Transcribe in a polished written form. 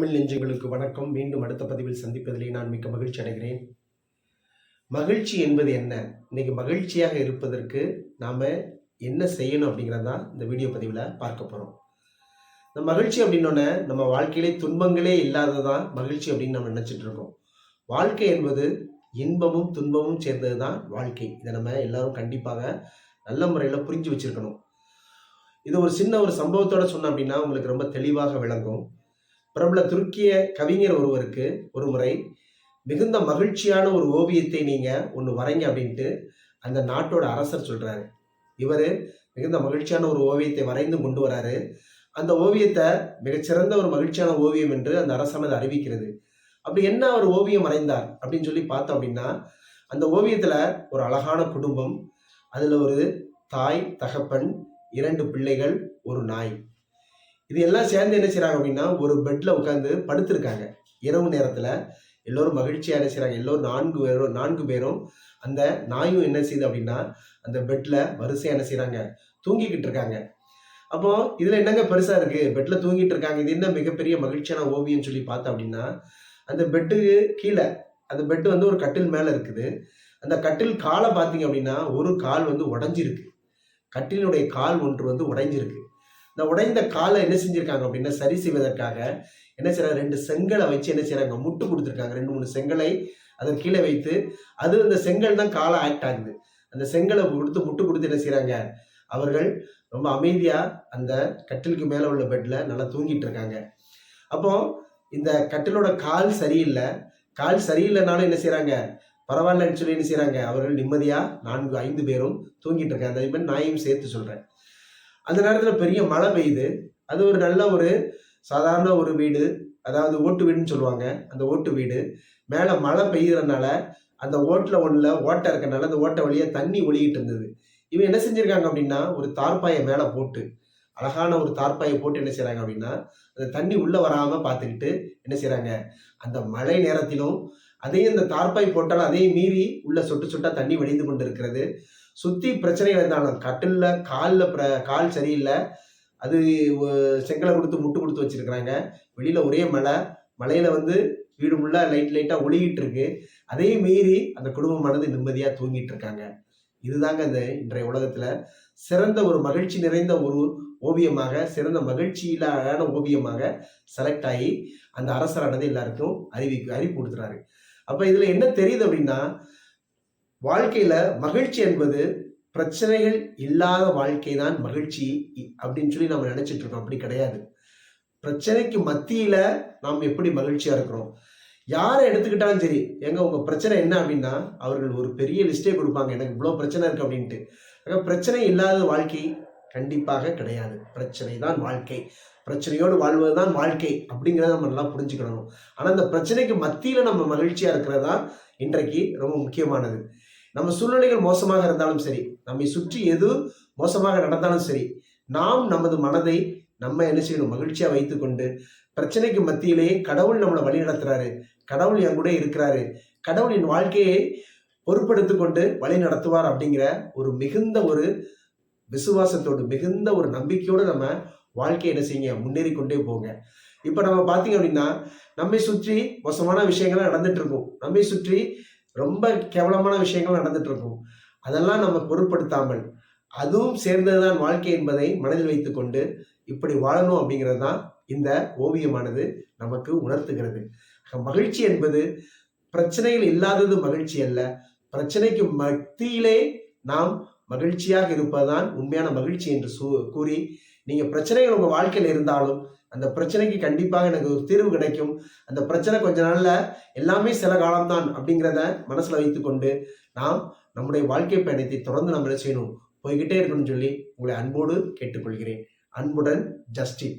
தமிழ் நெஞ்சங்களுக்கு வணக்கம். மீண்டும் அடுத்த பதிவில் சந்திப்பதிலே நான் மிக்க மகிழ்ச்சி அடைகிறேன். மகிழ்ச்சி என்பது என்ன? இன்னைக்கு மகிழ்ச்சியாக இருப்பதற்கு நாம என்ன செய்யணும் அப்படிங்கிறதான் இந்த வீடியோ பதிவில் பார்க்க போறோம். இந்த மகிழ்ச்சி அப்படின்னோடனே நம்ம வாழ்க்கையிலே துன்பங்களே இல்லாததான் மகிழ்ச்சி அப்படின்னு நம்ம நினைச்சிட்டு இருக்கோம். வாழ்க்கை என்பது இன்பமும் துன்பமும் சேர்ந்தது தான் வாழ்க்கை. இதை நம்ம எல்லாரும் கண்டிப்பாக நல்ல முறையில் புரிஞ்சு வச்சிருக்கணும். இது ஒரு சின்ன ஒரு சம்பவத்தோட சொன்னோம் அப்படின்னா உங்களுக்கு ரொம்ப தெளிவாக விளங்கும். பிரபல துருக்கிய கவிஞர் ஒருவருக்கு ஒரு முறை மிகுந்த மகிழ்ச்சியான ஒரு ஓவியத்தை நீங்க ஒன்று வரைங்க அப்படின்ட்டு அந்த நாட்டோட அரசர் சொல்றாரு. இவர் மிகுந்த மகிழ்ச்சியான ஒரு ஓவியத்தை வரைந்து கொண்டு வராரு. அந்த ஓவியத்தை மிகச்சிறந்த ஒரு மகிழ்ச்சியான ஓவியம் என்று அந்த அரசானது அறிவிக்கிறது. அப்படி என்ன அவர் ஓவியம் வரைந்தார் அப்படின்னு சொல்லி பார்த்தோம் அப்படின்னா, அந்த ஓவியத்துல ஒரு அழகான குடும்பம், அதுல ஒரு தாய், தகப்பன், 2 பிள்ளைகள், ஒரு நாய். இது எல்லாம் சேர்ந்து என்ன செய்யறாங்க அப்படின்னா ஒரு பெட்ல உட்காந்து படுத்திருக்காங்க. இரவு நேரத்துல எல்லோரும் மகிழ்ச்சியா என்ன செய்யறாங்க, எல்லோரும் 4 பேரும் அந்த நாயும் என்ன செய்யுது அப்படின்னா அந்த பெட்ல வரிசையா என்ன செய்யறாங்க, தூங்கிக்கிட்டு இருக்காங்க. அப்போ இதுல என்னங்க பெருசா இருக்கு, பெட்ல தூங்கிட்டு இருக்காங்க, இது என்ன மிகப்பெரிய மகிழ்ச்சியான ஓவியம் சொல்லி பார்த்தோம் அப்படின்னா, அந்த பெட்டுக்கு கீழே அந்த பெட் வந்து ஒரு கட்டில் மேல இருக்குது. அந்த கட்டில் காலை பார்த்தீங்க அப்படின்னா ஒரு கால் வந்து உடைஞ்சிருக்கு. கட்டிலுடைய கால் ஒன்று வந்து உடைஞ்சிருக்கு. இந்த உடைந்த காலை என்ன செஞ்சிருக்காங்க அப்படின்னா சரி செய்வதற்காக என்ன செய்யறாங்க, 2 செங்கலை வச்சு என்ன செய்யறாங்க, முட்டு கொடுத்துருக்காங்க. 2-3 செங்கலை அதன் கீழே வைத்து அது அந்த செங்கல் தான் காலை ஆக்ட் ஆகுது. அந்த செங்கலை முட்டு கொடுத்து என்ன செய்யறாங்க, அவர்கள் ரொம்ப அமைதியா அந்த கட்டிலுக்கு மேல உள்ள பெட்ல நல்லா தூங்கிட்டு இருக்காங்க. அப்போ இந்த கட்டிலோட கால் சரியில்லைனாலும் என்ன செய்யறாங்க, பரவாயில்லன்னு சொல்லி என்ன செய்யறாங்க, அவர்கள் நிம்மதியா 4-5 பேரும் தூங்கிட்டு இருக்காங்க. அதே மாதிரி நாயும் சேர்த்து சொல்றேன். அந்த நேரத்துல பெரிய மழை பெய்யுது. அது ஒரு நல்ல ஒரு சாதாரண ஒரு வீடு, அதாவது ஓட்டு வீடுன்னு சொல்லுவாங்க. அந்த ஓட்டு வீடு மேல மழை பெய்யறதுனால அந்த ஓட்டுல ஓட்டை இருக்கனால அந்த ஓட்டை வழியா தண்ணி ஒழுகிட்டு இருந்தது. இவன் என்ன செஞ்சிருக்காங்க அப்படின்னா ஒரு தார்ப்பாயை மேல போட்டு, அழகான ஒரு தார்ப்பாயை போட்டு என்ன செய்யறாங்க அப்படின்னா அந்த தண்ணி உள்ள வராம பார்த்துக்கிட்டு என்ன செய்யறாங்க, அந்த மழை நேரத்திலும் அதையும் இந்த தார்ப்பாய் போட்டாலும் அதையும் மீறி உள்ள சொட்டு சொட்டா தண்ணி வடிந்து கொண்டு இருக்கிறது. சுத்தி பிரச்சனைகள் இருந்தாலும் கட்டில்ல கால் சரியில்லை, அது செங்கலை கொடுத்து முட்டு கொடுத்து வச்சிருக்கிறாங்க. வெளியில ஒரே மழையில வந்து வீடு முள்ளா லைட்டா ஒளிகிட்டு இருக்கு. அதையும் மீறி அந்த குடும்பமானது நிம்மதியா தூங்கிட்டு இருக்காங்க. இதுதாங்க இந்த இன்றைய உலகத்துல சிறந்த ஒரு மகிழ்ச்சி நிறைந்த ஒரு ஓவியமாக, சிறந்த மகிழ்ச்சியிலான ஓவியமாக செலக்ட் ஆகி அந்த அரசரானது எல்லாருக்கும் அறிவிப்பு கொடுத்துறாரு. அப்ப இதுல என்ன தெரியுது அப்படின்னா, வாழ்க்கையில மகிழ்ச்சி என்பது பிரச்சனைகள் இல்லாத வாழ்க்கை தான் மகிழ்ச்சி அப்படின்னு சொல்லி நம்ம நினைச்சிட்டு இருக்கோம். அப்படி கிடையாது. பிரச்சனைக்கு மத்தியில நாம் எப்படி மகிழ்ச்சியா இருக்கிறோம். யாரை எடுத்துக்கிட்டாலும் சரி, எங்க உங்க பிரச்சனை என்ன அப்படின்னா அவர்கள் ஒரு பெரிய லிஸ்டே கொடுப்பாங்க, எனக்கு இவ்வளவு பிரச்சனை இருக்கு அப்படின்ட்டு. பிரச்சனை இல்லாத வாழ்க்கை கண்டிப்பாக கிடையாது. பிரச்சனை தான் வாழ்க்கை, பிரச்சனையோடு வாழ்வதுதான் வாழ்க்கை அப்படிங்கிறத நம்ம நல்லா புரிஞ்சுக்கணும். ஆனா அந்த பிரச்சனைக்கு மத்தியில நம்ம மகிழ்ச்சியா இருக்கிறதா இன்றைக்கு ரொம்ப முக்கியமானது. நம்ம சூழ்நிலைகள் மோசமாக இருந்தாலும் சரி, நம்மை சுற்றி எது மோசமாக நடந்தாலும் சரி, நாம் நமது மனதை நம்ம என்ன செய்யணும், மகிழ்ச்சியா வைத்துக்கொண்டு பிரச்சனைக்கு மத்தியிலேயே கடவுள் நம்மளை வழி நடத்துறாரு, கடவுள் என் கூட இருக்கிறாரு, கடவுள் என் வாழ்க்கையை பொறுப்பெடுத்து கொண்டு வழி நடத்துவார் அப்படிங்கிற ஒரு மிகுந்த ஒரு விசுவாசத்தோடு மிகுந்த ஒரு நம்பிக்கையோடு நம்ம வாழ்க்கையை என்ன செய்யுங்க, முன்னேறி கொண்டே போங்க. இப்ப நம்ம பார்த்தீங்க அப்படின்னா நம்மை சுற்றி மோசமான விஷயங்கள் நடந்துட்டு இருக்கும், நம்மை சுற்றி ரொம்ப கேவலமான விஷயங்கள் நடந்துட்டு இருக்கும். அதெல்லாம் நம்ம பொருட்படுத்தாமல் அதுவும் சேர்ந்ததுதான் வாழ்க்கை என்பதை மனதில் வைத்துக்கொண்டு இப்படி வாழணும் அப்படிங்கிறது தான் இந்த ஓவியமானது நமக்கு உணர்த்துகிறது. மகிழ்ச்சி என்பது பிரச்சனைகள் இல்லாதது மகிழ்ச்சி அல்ல, பிரச்சனைக்கு மத்தியிலே நாம் மகிழ்ச்சியாக இருப்பதுதான் உண்மையான மகிழ்ச்சி என்று கூறி, நீங்க பிரச்சனைகள் உங்க வாழ்க்கையில் இருந்தாலும் அந்த பிரச்சனைக்கு கண்டிப்பாக எனக்கு ஒரு தீர்வு கிடைக்கும், அந்த பிரச்சனை கொஞ்ச நாள்ல எல்லாமே சில காலம்தான் அப்படிங்கிறத மனசுல வைத்துக்கொண்டு நாம் நம்முடைய வாழ்க்கை பயணத்தை தொடர்ந்து நம்ம என்ன செய்யணும், போய்கிட்டே இருக்கணும்னு சொல்லி உங்களை அன்போடு கேட்டுக்கொள்கிறேன். அன்புடன் ஜஸ்டின்.